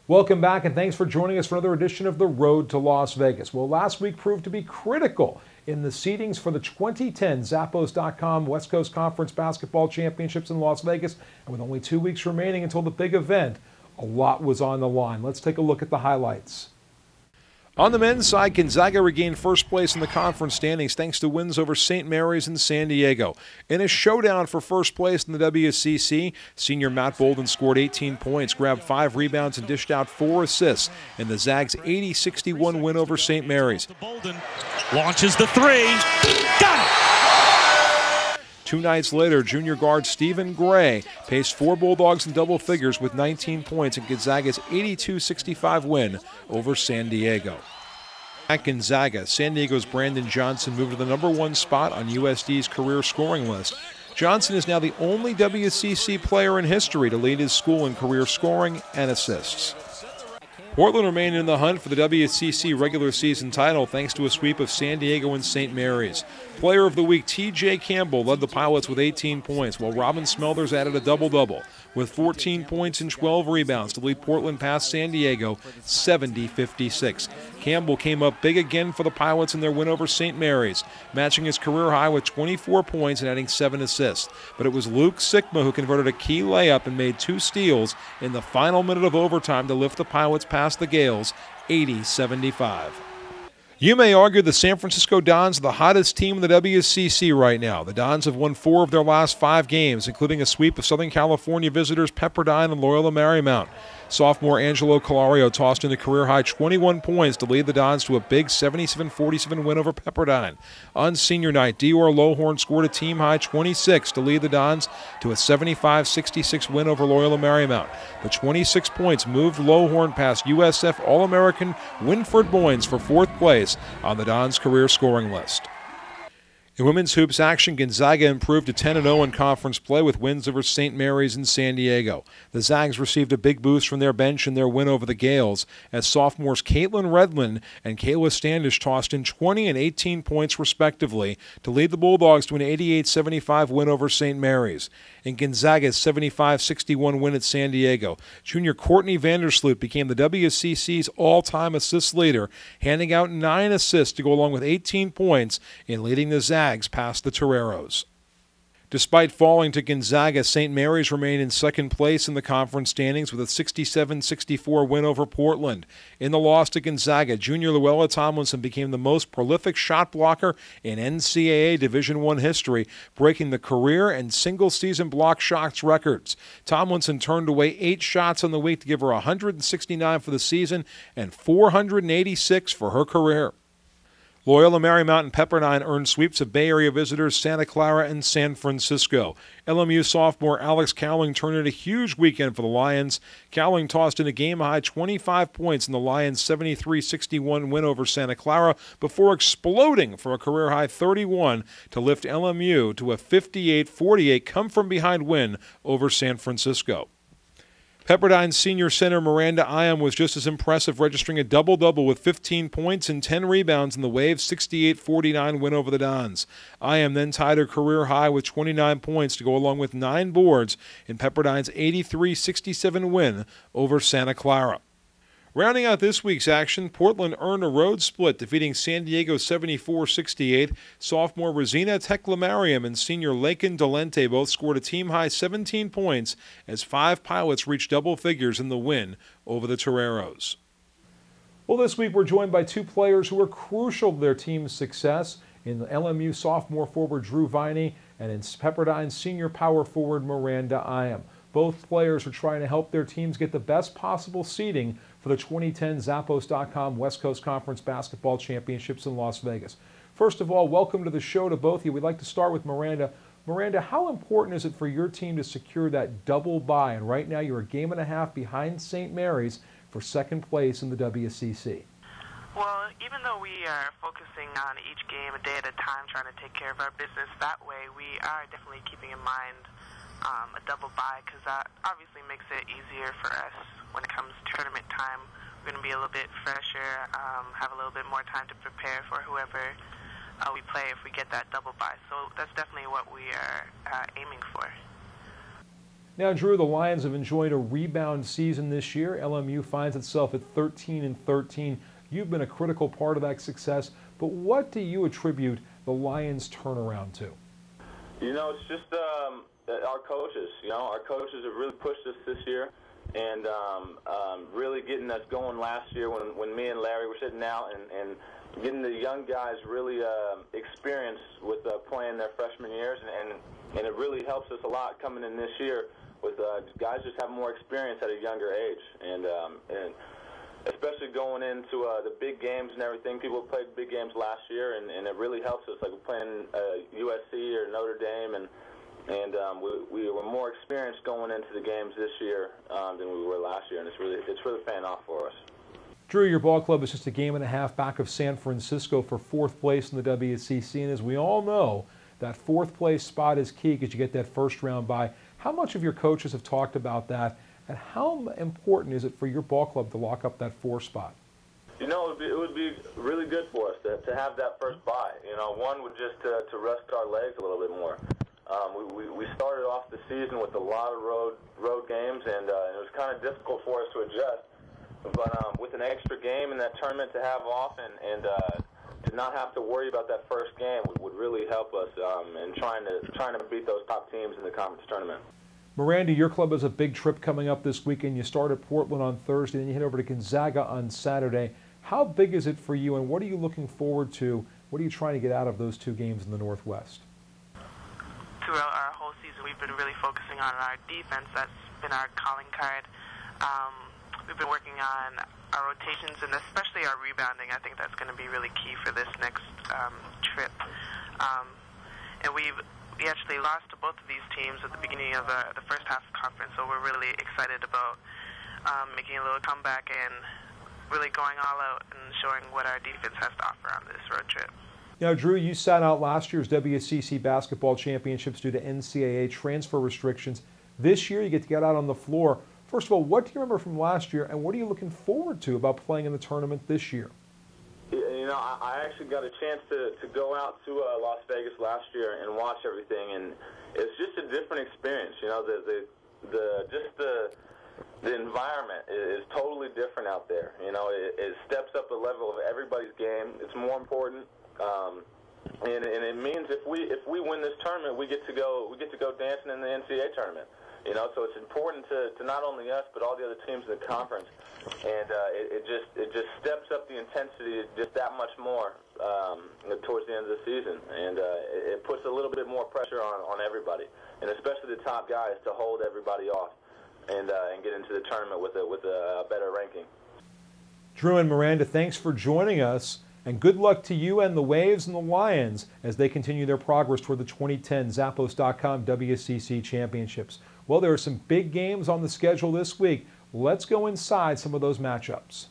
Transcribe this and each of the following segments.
Welcome back, and thanks for joining us for another edition of The Road to Las Vegas. Well, last week proved to be critical in the seedings for the 2010 Zappos.com West Coast Conference Basketball Championships in Las Vegas. And with only 2 weeks remaining until the big event, a lot was on the line. Let's take a look at the highlights. On the men's side, Gonzaga regained first place in the conference standings thanks to wins over St. Mary's and San Diego. In a showdown for first place in the WCC, senior Matt Bolden scored 18 points, grabbed 5 rebounds, and dished out 4 assists in the Zags' 80-61 win over St. Mary's. Bolden launches the three. Got it! 2 nights later, junior guard Stephen Gray paced 4 Bulldogs in double figures with 19 points in Gonzaga's 82-65 win over San Diego. At Gonzaga, San Diego's Brandon Johnson moved to the #1 spot on USD's career scoring list. Johnson is now the only WCC player in history to lead his school in career scoring and assists. Portland remained in the hunt for the WCC regular season title thanks to a sweep of San Diego and St. Mary's. Player of the week T.J. Campbell led the Pilots with 18 points, while Robin Smelders added a double-double with 14 points and 12 rebounds to lead Portland past San Diego 70-56. Campbell came up big again for the Pilots in their win over St. Mary's, matching his career high with 24 points and adding 7 assists. But it was Luke Sikma who converted a key layup and made 2 steals in the final minute of overtime to lift the Pilots past the Gales 80-75. You may argue the San Francisco Dons are the hottest team in the WCC right now. The Dons have won 4 of their last 5 games, including a sweep of Southern California visitors Pepperdine and Loyola Marymount. Sophomore Angelo Calario tossed in a career-high 21 points to lead the Dons to a big 77-47 win over Pepperdine. On senior night, Dior Lohorn scored a team-high 26 to lead the Dons to a 75-66 win over Loyola Marymount. The 26 points moved Lohorn past USF All-American Winford Boynes for 4th place on the Dons' career scoring list. In women's hoops action, Gonzaga improved to 10-0 in conference play with wins over St. Mary's and San Diego. The Zags received a big boost from their bench in their win over the Gales, as sophomores Caitlin Redlin and Kayla Standish tossed in 20 and 18 points respectively to lead the Bulldogs to an 88-75 win over St. Mary's. In Gonzaga's 75-61 win at San Diego, junior Courtney Vandersloot became the WCC's all-time assist leader, handing out 9 assists to go along with 18 points in leading the Zags past the Toreros. Despite falling to Gonzaga, St. Mary's remained in 2nd place in the conference standings with a 67-64 win over Portland. In the loss to Gonzaga, junior Luella Tomlinson became the most prolific shot blocker in NCAA Division I history, breaking the career and single-season block shots records. Tomlinson turned away 8 shots on the week to give her 169 for the season and 486 for her career. Loyola Marymount and Pepperdine earned sweeps of Bay Area visitors Santa Clara and San Francisco. LMU sophomore Alex Cowling turned in a huge weekend for the Lions. Cowling tossed in a game-high 25 points in the Lions' 73-61 win over Santa Clara before exploding for a career-high 31 to lift LMU to a 58-48 come-from-behind win over San Francisco. Pepperdine's senior center Miranda Iam was just as impressive, registering a double-double with 15 points and 10 rebounds in the Wave's 68-49 win over the Dons. Iam then tied her career high with 29 points to go along with 9 boards in Pepperdine's 83-67 win over Santa Clara. Rounding out this week's action, Portland earned a road split, defeating San Diego 74-68. Sophomore Rosina Teclamariam and senior Lakin Delente both scored a team-high 17 points as 5 Pilots reached double figures in the win over the Toreros. Well, this week we're joined by 2 players who were crucial to their team's success, in the LMU sophomore forward Drew Viney and in Pepperdine's senior power forward Miranda Iam. Both players are trying to help their teams get the best possible seeding for the 2010 Zappos.com West Coast Conference Basketball Championships in Las Vegas. First of all, welcome to the show to both of you. We'd like to start with Miranda. Miranda, how important is it for your team to secure that double bye? And right now you're a game and a half behind St. Mary's for 2nd place in the WCC. Well, even though we are focusing on each game a day at a time, trying to take care of our business that way, we are definitely keeping in mind a double bye, because that obviously makes it easier for us when it comes to tournament time. We're going to be a little bit fresher, have a little bit more time to prepare for whoever we play if we get that double bye. So that's definitely what we are aiming for. Now, Drew, the Lions have enjoyed a rebound season this year. LMU finds itself at 13-13. You've been a critical part of that success, but what do you attribute the Lions' turnaround to? It's just our coaches. Our coaches have really pushed us this year, and really getting us going last year when me and Larry were sitting out and getting the young guys really experience with playing their freshman years, and it really helps us a lot coming in this year with guys just having more experience at a younger age, and especially going into the big games and everything. People played big games last year, and it really helps us, like playing USC or Notre Dame, and we were more experienced going into the games this year than we were last year, and it's really paying off for us. Drew, your ball club is just a game and a half back of San Francisco for 4th place in the WCC, and as we all know, that 4th place spot is key because you get that first round bye. How much of your coaches have talked about that, and how important is it for your ball club to lock up that 4 spot? It would be really good for us to have that first bye. One would just to rest our legs a little bit more. We started off the season with a lot of road games, and it was kind of difficult for us to adjust. But with an extra game in that tournament to have off, and to not have to worry about that first game would really help us in trying to beat those top teams in the conference tournament. Miranda, your club has a big trip coming up this weekend. You start at Portland on Thursday, then you head over to Gonzaga on Saturday. How big is it for you, and what are you looking forward to? What are you trying to get out of those 2 games in the Northwest? Throughout our whole season, we've been really focusing on our defense. That's been our calling card. We've been working on our rotations and especially our rebounding. I think that's going to be really key for this next trip. And we actually lost to both of these teams at the beginning of the first half of the conference, so we're really excited about making a little comeback and really going all out and showing what our defense has to offer on this road trip. Now, Drew, you sat out last year's WCC Basketball Championships due to NCAA transfer restrictions. This year, you get to get out on the floor. First of all, what do you remember from last year, and what are you looking forward to about playing in the tournament this year? I actually got a chance to go out to Las Vegas last year and watch everything, and it's just a different experience. The environment is totally different out there. It steps up the level of everybody's game. It's more important, and it means if we win this tournament, we get to go dancing in the NCAA tournament. So it's important to not only us but all the other teams in the conference, and it just steps up the intensity just that much more towards the end of the season, and it puts a little bit more pressure on everybody, and especially the top guys to hold everybody off and get into the tournament with a better ranking. Drew and Miranda, thanks for joining us, and good luck to you and the Waves and the Lions as they continue their progress toward the 2010 Zappos.com WCC Championships. Well, there are some big games on the schedule this week. Let's go inside some of those matchups.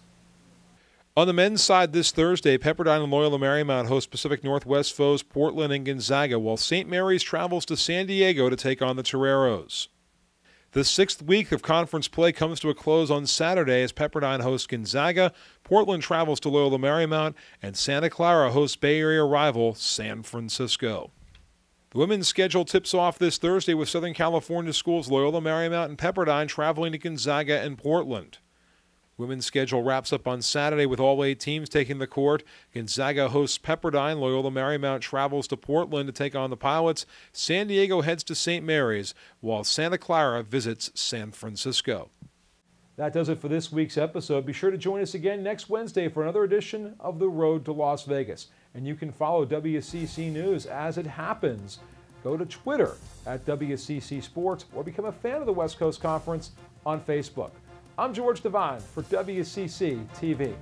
On the men's side this Thursday, Pepperdine and Loyola Marymount host Pacific Northwest foes Portland and Gonzaga, while St. Mary's travels to San Diego to take on the Toreros. The 6th week of conference play comes to a close on Saturday as Pepperdine hosts Gonzaga, Portland travels to Loyola Marymount, and Santa Clara hosts Bay Area rival San Francisco. The women's schedule tips off this Thursday with Southern California schools Loyola Marymount and Pepperdine traveling to Gonzaga and Portland. Women's schedule wraps up on Saturday with all 8 teams taking the court. Gonzaga hosts Pepperdine, Loyola Marymount travels to Portland to take on the Pilots, San Diego heads to St. Mary's, while Santa Clara visits San Francisco. That does it for this week's episode. Be sure to join us again next Wednesday for another edition of The Road to Las Vegas. And you can follow WCC News as it happens. Go to Twitter at WCC Sports or become a fan of the West Coast Conference on Facebook. I'm George Devine for WCC TV.